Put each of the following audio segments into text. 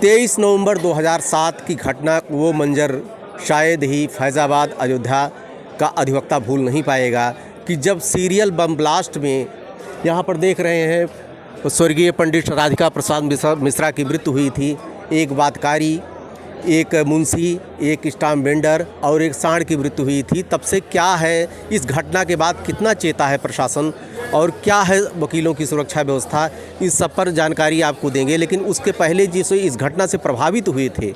23 नवंबर 2007 की घटना, वो मंजर शायद ही फैज़ाबाद अयोध्या का अधिवक्ता भूल नहीं पाएगा कि जब सीरियल बम ब्लास्ट में यहाँ पर देख रहे हैं स्वर्गीय पंडित राधिका प्रसाद मिश्रा की मृत्यु हुई थी। एक वादकारी, एक मुंशी, एक स्टाम्प वेंडर और एक सांड की मृत्यु हुई थी। तब से क्या है, इस घटना के बाद कितना चेता है प्रशासन और क्या है वकीलों की सुरक्षा व्यवस्था, इस सब पर जानकारी आपको देंगे। लेकिन उसके पहले जिस इस घटना से प्रभावित हुए थे,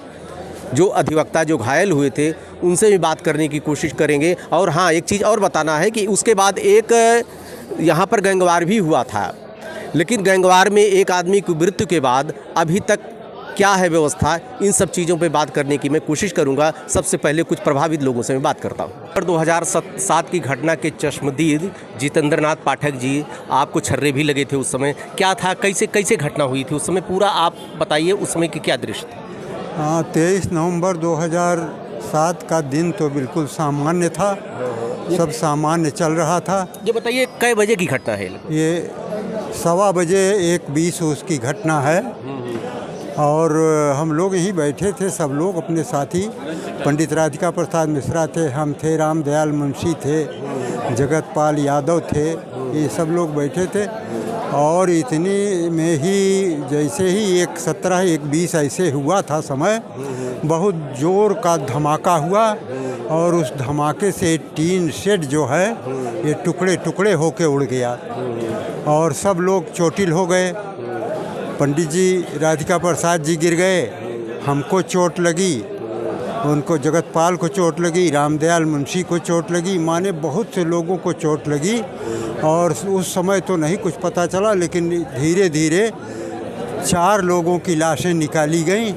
जो अधिवक्ता जो घायल हुए थे, उनसे भी बात करने की कोशिश करेंगे। और हाँ, एक चीज़ और बताना है कि उसके बाद एक यहाँ पर गैंगवार भी हुआ था, लेकिन गैंगवार में एक आदमी की मृत्यु के बाद अभी तक क्या है व्यवस्था, इन सब चीज़ों पे बात करने की मैं कोशिश करूंगा। सबसे पहले कुछ प्रभावित लोगों से मैं बात करता हूं। 2007 की घटना के चश्मदीद जितेंद्र नाथ पाठक जी, आपको छर्रे भी लगे थे उस समय, क्या था, कैसे घटना हुई थी उस समय, पूरा आप बताइए उस समय की क्या दृश्य था। हाँ, 23 नवंबर 2007 का दिन तो बिल्कुल सामान्य था, सब सामान्य चल रहा था। ये बताइए कै बजे की घटना है? ये 1:15 बजे 1:20 उसकी घटना है और हम लोग यहीं बैठे थे, सब लोग अपने साथी। पंडित राधिका प्रसाद मिश्रा थे, हम थे, रामदयाल मुंशी थे, जगतपाल यादव थे, ये सब लोग बैठे थे। और इतनी में ही जैसे ही 1:17 1:20 ऐसे हुआ था समय, बहुत ज़ोर का धमाका हुआ और उस धमाके से टीन शेड जो है ये टुकड़े टुकड़े होके उड़ गया और सब लोग चोटिल हो गए। पंडित जी राधिका प्रसाद जी गिर गए, हमको चोट लगी, उनको जगतपाल को चोट लगी, रामदयाल मुंशी को चोट लगी, माने बहुत से लोगों को चोट लगी। और उस समय तो नहीं कुछ पता चला, लेकिन धीरे धीरे 4 लोगों की लाशें निकाली गईं,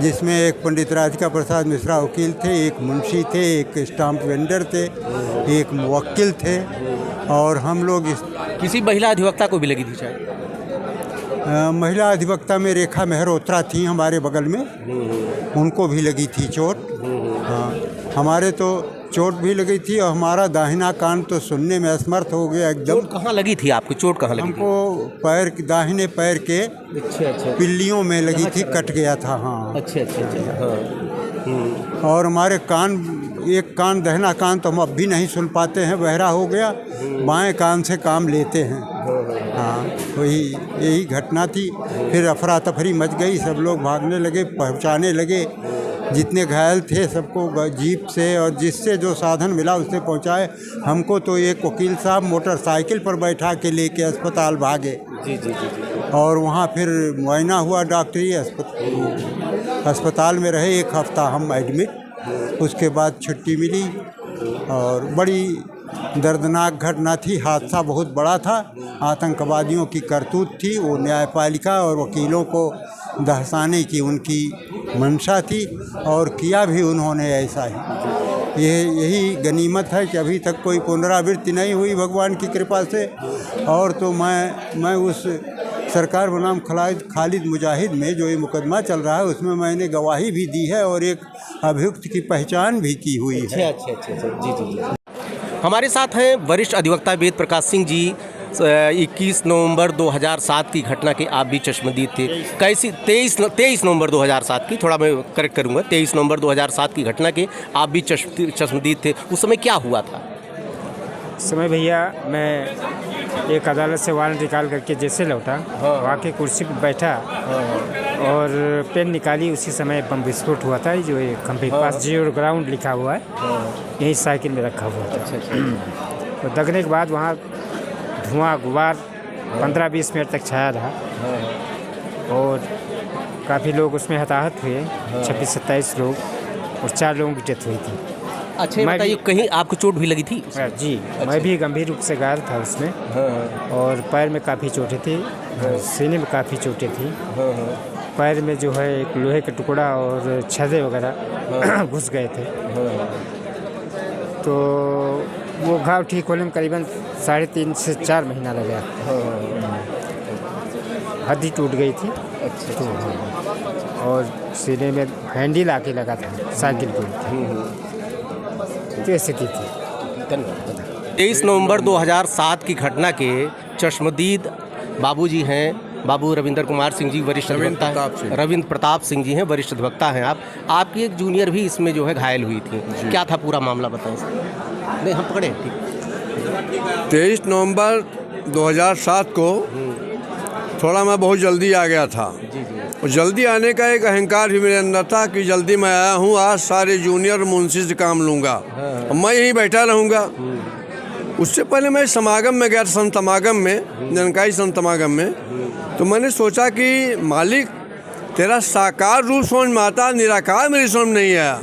जिसमें एक पंडित राधिका प्रसाद मिश्रा वकील थे, एक मुंशी थे, एक स्टाम्प वेंडर थे, एक मुवक्किल थे और हम लोग किसी महिला अधिवक्ता को भी लगी थी शायद? महिला अधिवक्ता में रेखा मेहरोत्रा थी हमारे बगल में, उनको भी लगी थी चोट। हाँ, हमारे तो चोट भी लगी थी और हमारा दाहिना कान तो सुनने में असमर्थ हो गया एकदम। चोट कहाँ लगी थी आपको? चोट कहाँ लगी? हमको पैर, दाहिने पैर के पिल्लियों में लगी थी, कट गया था। हाँ, अच्छा। और हमारे कान, एक कान, दाहिना कान तो हम अब भी नहीं सुन पाते हैं, बहरा हो गया, बाएं कान से काम लेते हैं। हाँ, वही यही घटना थी। फिर अफरा तफरी मच गई, सब लोग भागने लगे, पहुंचाने लगे, जितने घायल थे सबको जीप से और जिससे जो साधन मिला उससे पहुंचाए। हमको तो एक वकील साहब मोटरसाइकिल पर बैठा के लेके अस्पताल भागे। जी। और वहाँ फिर मुआयना हुआ, डॉक्टरी अस्पताल में रहे 1 हफ्ता हम एडमिट। उसके बाद छुट्टी मिली और बड़ी दर्दनाक घटना थी। हादसा बहुत बड़ा था, आतंकवादियों की करतूत थी, वो न्यायपालिका और वकीलों को दहसाने की उनकी मंशा थी और किया भी उन्होंने ऐसा ही। यही गनीमत है कि अभी तक कोई पुनरावृत्ति नहीं हुई भगवान की कृपा से। और तो मैं उस सरकार बनाम खालिद मुजाहिद में जो ये मुकदमा चल रहा है उसमें मैंने गवाही भी दी है और एक अभियुक्त की पहचान भी की हुई है। अच्छा। जी। हमारे साथ हैं वरिष्ठ अधिवक्ता वेद प्रकाश सिंह जी। 21 नवंबर 2007 की घटना के आप भी चश्मदीद थे। कैसी 23 नवंबर 2007 की, थोड़ा मैं करेक्ट करूंगा, 23 नवंबर 2007 की घटना के आप भी चश्मदीद थे। उस समय क्या हुआ था? उस समय भैया मैं एक अदालत से वारंट निकाल करके जैसे लौटा, वहाँ के कुर्सी पर बैठा और पेन निकाली, उसी समय बम विस्फोट हुआ था। जो खंभे के पास जीरो ग्राउंड लिखा हुआ है, यही साइकिल में रखा हुआ था। तो दगने के बाद वहाँ धुआं गुबार 15-20 मिनट तक छाया रहा और काफ़ी लोग उसमें हताहत हुए, 26-27 लोग और 4 लोगों की डेथ हुई थी। अच्छा, बताइए कहीं आपको चोट भी लगी थी? जी। अच्छा। मैं भी गंभीर रूप से घायल था उसमें। और पैर में काफ़ी चोटें थी, सीने में काफ़ी चोटें थी। पैर में जो है एक लोहे का टुकड़ा और छर्रे वगैरह घुस गए थे। तो वो घाव ठीक होने में करीबन 3.5 से 4 महीना लगा। हड्डी टूट गई थी। अच्छा। और सीने में हैंडल आके लगा था साइकिल की, तो स्थिति थी। 23 नवंबर 2007 की घटना के चश्मदीद बाबूजी हैं बाबू रविंद्र कुमार सिंह जी वरिष्ठ अधिवक्ता हैं। रविंद्र प्रताप सिंह जी हैं, वरिष्ठ अधिवक्ता हैं आप। आपकी एक जूनियर भी इसमें जो है घायल हुई थी, क्या था पूरा मामला बताएं सर। नहीं हम पकड़े ठीक। 23 नवंबर 2007 को थोड़ा मैं बहुत जल्दी आ गया था। और जल्दी आने का एक अहंकार भी मेरे अंदर था कि जल्दी मैं आया हूँ, आज सारे जूनियर मुंशी से काम लूँगा और मैं यहीं बैठा रहूँगा। उससे पहले मैं समागम में गया था, संत समागम में, जनकाई संत समागम में। तो मैंने सोचा कि मालिक तेरा साकार रूप समझ में आता, निराकार मेरी समझ में नहीं आया।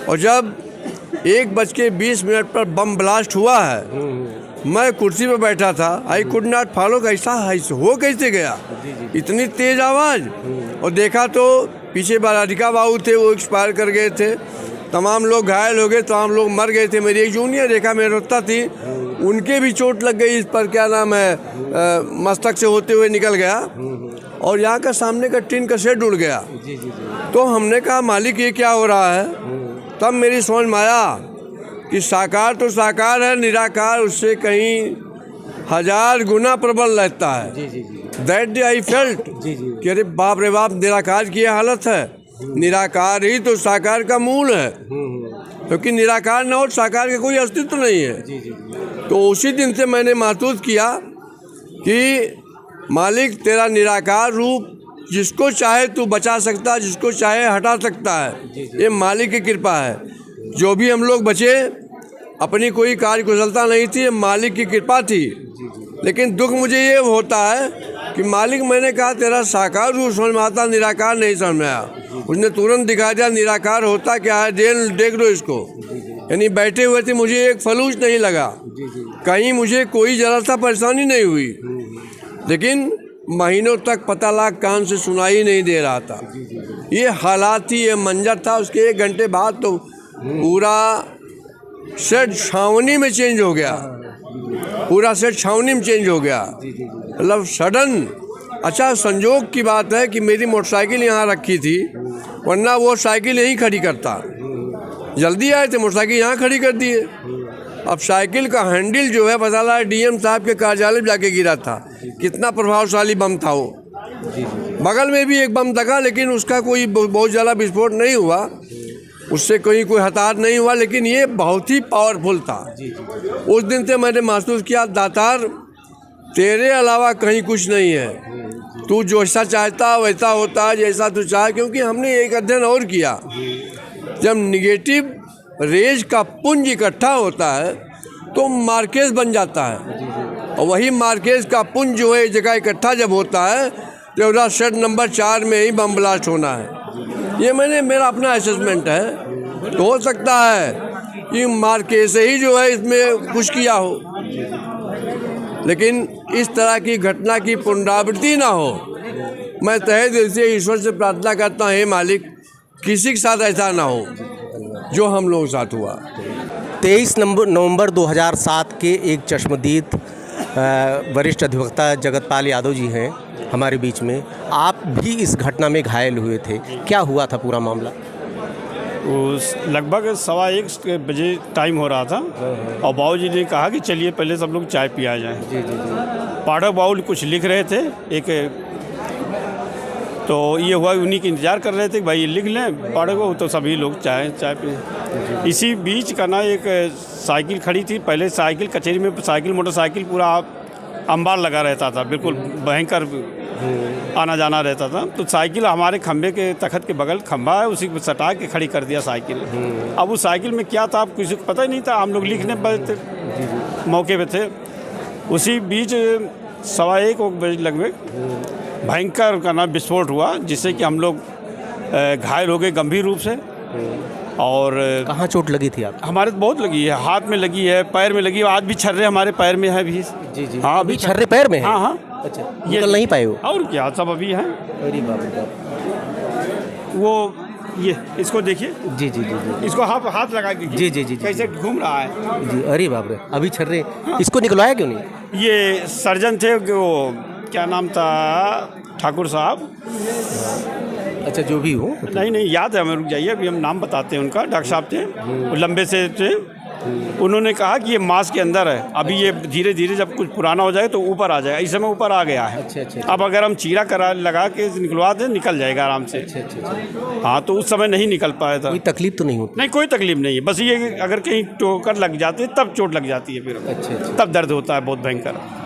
और जब 1:20 पर बम ब्लास्ट हुआ है, मैं कुर्सी पे बैठा था। आई कुड नॉट फॉलो, कैसा हो कैसे गया, इतनी तेज आवाज़। और देखा तो पीछे राधिका बाबू थे, वो एक्सपायर कर गए थे। तमाम लोग घायल हो गए, तमाम लोग मर गए थे। मेरी एक जूनियर रेखा मेहरोत्रा थी, उनके भी चोट लग गई, इस पर क्या नाम है, मस्तक से होते हुए निकल गया। और यहाँ का सामने का टीन का शेड उड़ गया। तो हमने कहा मालिक ये क्या हो रहा है। तब मेरी समझ में आया कि साकार तो साकार है, निराकार उससे कहीं 1000 गुना प्रबल रहता है। दैट डे आई फेल्ट कि अरे बाप रे बाप, निराकार की हालत है। निराकार ही तो साकार का मूल है, क्योंकि निराकार न हो साकार का कोई अस्तित्व नहीं है। तो उसी दिन से मैंने महसूस किया कि मालिक तेरा निराकार रूप जिसको चाहे तू बचा सकता है, जिसको चाहे हटा सकता है। ये मालिक की कृपा है। जो भी हम लोग बचे, अपनी कोई कार्य कुशलता नहीं थी, मालिक की कृपा थी। लेकिन दुख मुझे ये होता है कि मालिक, मैंने कहा तेरा साकार रूप समझ में आता, निराकार नहीं समझ में आया। उसने तुरंत दिखा दिया निराकार होता क्या है, देख लो इसको। यानी बैठे हुए थे, मुझे एक फलूस नहीं लगा, कहीं मुझे कोई जरा सा परेशानी नहीं हुई। लेकिन महीनों तक पता लाख कान से सुनाई नहीं दे रहा था। ये हालात थी, ये मंजर था। उसके 1 घंटे बाद तो पूरा सेट छावनी में चेंज हो गया, पूरा सेट छावनी में चेंज हो गया, मतलब सडन। अच्छा संजोग की बात है कि मेरी मोटरसाइकिल यहाँ रखी थी, वरना वो साइकिल यहीं खड़ी करता। जल्दी आए थे, मोटरसाइकिल यहाँ खड़ी कर दिए। अब साइकिल का हैंडल जो है पता लगा डीएम साहब के कार्यालय में जाके गिरा था। कितना प्रभावशाली बम था वो। बगल में भी एक बम दगा, लेकिन उसका कोई बहुत ज़्यादा विस्फोट नहीं हुआ, उससे कोई हताहत नहीं हुआ। लेकिन ये बहुत ही पावरफुल था। उस दिन से मैंने महसूस किया, दातार तेरे अलावा कहीं कुछ नहीं है। तू जैसा चाहता वैसा होता है, जैसा तू चाहे। क्योंकि हमने एक अध्ययन और किया, जब निगेटिव रेज का पुंज इकट्ठा होता है तो मार्केज बन जाता है। और वही मार्केज का पुंज जो है जगह इकट्ठा जब होता है तो उसका सेट नंबर 4 में ही बम ब्लास्ट होना है। ये मेरा अपना असेसमेंट है। तो हो सकता है कि मार्केज से ही जो है इसमें कुछ किया हो, लेकिन इस तरह की घटना की पुनरावृत्ति ना हो। मैं तहे दिल से ईश्वर से प्रार्थना करता हूँ, हे मालिक किसी के साथ ऐसा ना हो जो हम लोगों के साथ हुआ। 23 नवंबर 2007 के एक चश्मदीद वरिष्ठ अधिवक्ता जगतपाल यादव जी हैं हमारे बीच में। आप भी इस घटना में घायल हुए थे, क्या हुआ था पूरा मामला? उस लगभग 1:15 बजे टाइम हो रहा था और बाबूजी ने कहा कि चलिए पहले सब लोग चाय पिया जाए। पाठक बाबू कुछ लिख रहे थे, तो ये हुआ उन्हीं के इंतज़ार कर रहे थे कि भाई ये लिख लें पाठक बाबू, तो सभी लोग चाय पिए। इसी बीच का ना एक साइकिल खड़ी थी। पहले साइकिल कचहरी में साइकिल मोटरसाइकिल पूरा अंबार लगा रहता था, बिल्कुल भयंकर आना जाना रहता था। तो साइकिल हमारे खंबे के तखत के बगल खंबा है, उसी को सटा के खड़ी कर दिया साइकिल। अब उस साइकिल में क्या था आप किसी को पता ही नहीं था, हम लोग लिखने पर थे, मौके पे थे। उसी बीच 1:15 बजे लगभग भयंकर का ना विस्फोट हुआ, जिससे कि हम लोग घायल हो गए गंभीर रूप से। और कहाँ चोट लगी थी आप? हमारे तो बहुत लगी है, हाथ में लगी है, पैर में लगी है, आज भी छर्रे हमारे पैर में है भी। जी हाँ अभी छर्रे पैर में है? हाँ। अच्छा, निकल नहीं पाए हो? और क्या, सब अभी हैं। अरे बाप रे बाप। वो ये इसको देखिए। जी, इसको हाथ लगा के जी कैसे घूम रहा है। जी, अरे बाप रे, अभी छर्रे। इसको निकलवाया क्यों नहीं? ये सर्जन थे, वो क्या नाम था, ठाकुर साहब। अच्छा, जो भी हो। नहीं याद है हमें, रुक जाइए, अभी हम नाम बताते हैं उनका। डॉक्टर साहब थे, वो लंबे से थे उन्होंने कहा कि ये मास के अंदर है, अभी ये धीरे धीरे जब कुछ पुराना हो जाए तो ऊपर आ जाएगा। इस समय ऊपर आ गया है। अब अगर हम चीरा करा लगा के निकलवा दें निकल जाएगा आराम से। हाँ, तो उस समय नहीं निकल पाया था। कोई तकलीफ तो नहीं होती? नहीं, कोई तकलीफ नहीं है, बस ये अगर कहीं ठोकर लग जाती है तब चोट लग जाती है, फिर तब दर्द होता है बहुत भयंकर।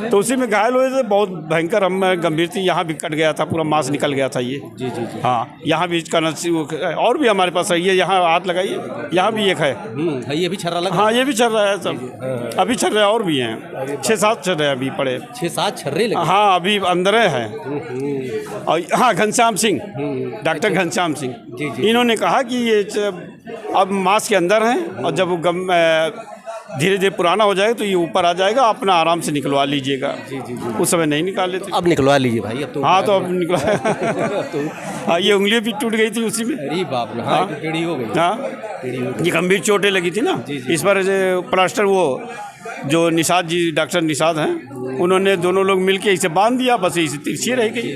तो उसी में घायल हुए थे, बहुत भयंकर। हम गंभीर थी, यहाँ भी कट गया था, पूरा मांस निकल गया था ये। जी जी जी। हाँ, यहाँ भी इसका और भी हमारे पास है, ये यहाँ हाथ लगाइए, यहाँ भी एक है। ये भी छर्रा लगा? हाँ, ये भी चल रहा है सब, अभी चल रहा है। और भी हैं 6-7 चल रहे हैं अभी पड़े, 6-7 छर्रे लगे? हाँ, अभी अंदर हैं। और हाँ, घनश्याम सिंह, डॉक्टर घनश्याम सिंह, इन्होंने कहा कि ये अब मांस के अंदर हैं और जब धीरे धीरे पुराना हो जाएगा तो ये ऊपर आ जाएगा, अपना आराम से निकलवा लीजिएगा। जी जी जी। उस समय नहीं निकाले थे। अब निकलवा लीजिए भाई, अब तो। हाँ, तो अब निकला। हाँ, ये उंगली भी टूट गई थी उसी में। अरे बाप रे, हाँ, टेढ़ी हो गई। हाँ, ये गंभीर चोटें लगी थी ना, इस पर प्लास्टर वो जो निषाद जी, डॉक्टर निषाद हैं, उन्होंने दोनों लोग मिलके इसे बांध दिया, बस इसे तिरछी रह गई।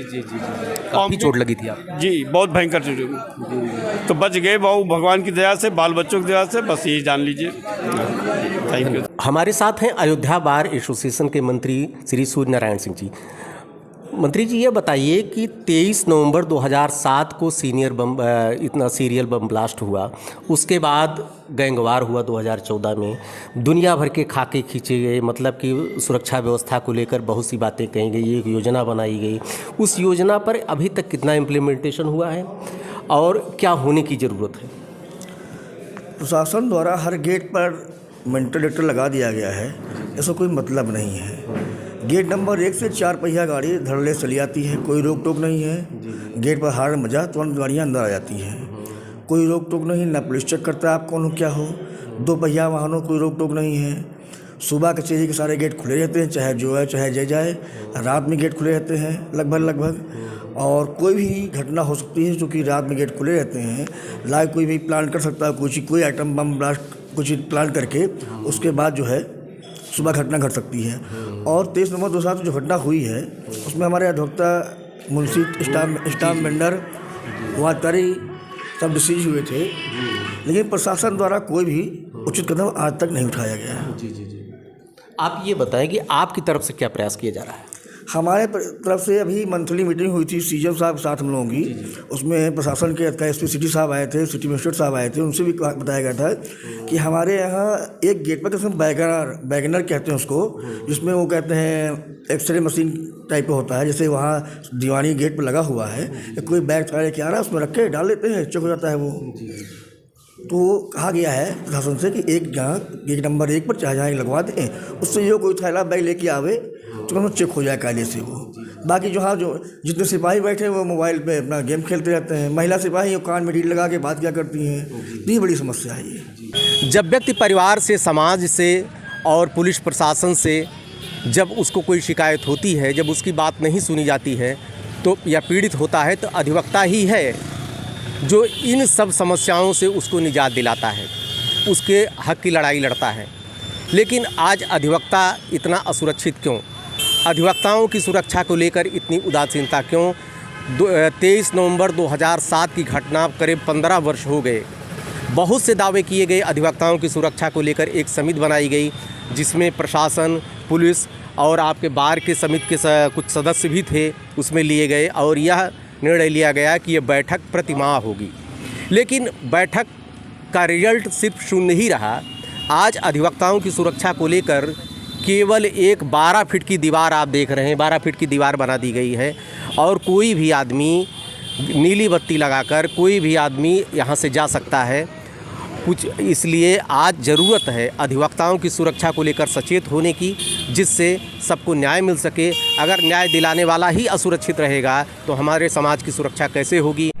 काफी चोट लगी थी आप? जी, बहुत भयंकर चोट। तो बच गए बहु भगवान की दया से, बाल बच्चों की दया से, बस यही जान लीजिए। Thank you. हमारे साथ हैं अयोध्या बार एसोसिएशन के मंत्री श्री सूर्य नारायण सिंह जी। मंत्री जी, ये बताइए कि 23 नवंबर 2007 को सीरियल बम ब्लास्ट हुआ, उसके बाद गैंगवार हुआ 2014 में, दुनिया भर के खाके खींचे गए, मतलब कि सुरक्षा व्यवस्था को लेकर बहुत सी बातें कही गई, एक योजना बनाई गई। उस योजना पर अभी तक कितना इम्प्लीमेंटेशन हुआ है और क्या होने की ज़रूरत है? प्रशासन द्वारा हर गेट पर मेंटल डिटेक्टर लगा दिया गया है, ऐसा कोई मतलब नहीं है। गेट नंबर 1 से 4 पहिया गाड़ी धड़ल्ले चली आती है, कोई रोक टोक नहीं है। गेट पर हार्न बजा तुरंत गाड़ियाँ अंदर आ जाती हैं, कोई रोक टोक नहीं, ना पुलिस चेक करता है आप कौन हो क्या हो। 2 पहिया वाहनों कोई रोक टोक नहीं है। सुबह कचहरी के सारे गेट खुले रहते हैं, चाहे जो है चाहे जय जाए। रात में गेट खुले रहते हैं लगभग, और कोई भी घटना हो सकती है क्योंकि रात में गेट खुले रहते हैं। लाइव कोई भी प्लान कर सकता है, कोई आइटम बम ब्लास्ट कुछ प्लान करके उसके बाद जो है सुबह घटना घट सकती है। और 23 नवंबर 2007 जो घटना हुई है उसमें हमारे अधिवक्ता, मुंशी, स्टाम्प वेंडर, वातारी सब डिसीज हुए थे, लेकिन प्रशासन द्वारा कोई भी उचित कदम आज तक नहीं उठाया गया है। जी जी जी। आप ये बताएं कि आपकी तरफ से क्या प्रयास किया जा रहा है? हमारे तरफ से अभी मंथली मीटिंग हुई थी सीएम साहब के साथ हम लोगों की, उसमें प्रशासन के एसपी सिटी साहब आए थे, सिटी मजिस्ट्रेट साहब आए थे, उनसे भी बताया गया था कि हमारे यहाँ एक गेट पर जिसमें बैगनर कहते हैं उसको, जिसमें वो कहते हैं एक्सरे मशीन टाइप का होता है, जैसे वहाँ दीवानी गेट पर लगा हुआ है, कोई बैग चढ़ा के आ रहा है उसमें रख के डाल लेते हैं, चेक हो जाता है वो। तो कहा गया है प्रशासन से कि एक जहाँ गेट नंबर 1 पर चाहे जहाँ लगवा दें, उससे जो कोई थैला बैग लेके आवे तो चेक हो जाए कायदे से वो। बाकी जो जितने सिपाही बैठे हैं वो मोबाइल पे अपना गेम खेलते रहते हैं, महिला सिपाही कान में रील लगा के बात क्या करती हैं, तो ये बड़ी समस्या है ये। जब व्यक्ति परिवार से, समाज से और पुलिस प्रशासन से जब उसको कोई शिकायत होती है, जब उसकी बात नहीं सुनी जाती है तो या पीड़ित होता है, तो अधिवक्ता ही है जो इन सब समस्याओं से उसको निजात दिलाता है, उसके हक की लड़ाई लड़ता है। लेकिन आज अधिवक्ता इतना असुरक्षित क्यों? अधिवक्ताओं की सुरक्षा को लेकर इतनी उदासीनता क्यों? 23 नवंबर 2007 की घटना, करीब 15 वर्ष हो गए, बहुत से दावे किए गए, अधिवक्ताओं की सुरक्षा को लेकर एक समिति बनाई गई जिसमें प्रशासन, पुलिस और आपके बार के समिति के कुछ सदस्य भी थे, उसमें लिए गए और यह निर्णय लिया गया कि यह बैठक प्रतिमाह होगी। लेकिन बैठक का रिजल्ट सिर्फ शून्य ही रहा। आज अधिवक्ताओं की सुरक्षा को लेकर केवल एक 12 फीट की दीवार आप देख रहे हैं, 12 फीट की दीवार बना दी गई है और कोई भी आदमी नीली बत्ती लगाकर कोई भी आदमी यहाँ से जा सकता है कुछ। इसलिए आज ज़रूरत है अधिवक्ताओं की सुरक्षा को लेकर सचेत होने की, जिससे सबको न्याय मिल सके। अगर न्याय दिलाने वाला ही असुरक्षित रहेगा तो हमारे समाज की सुरक्षा कैसे होगी?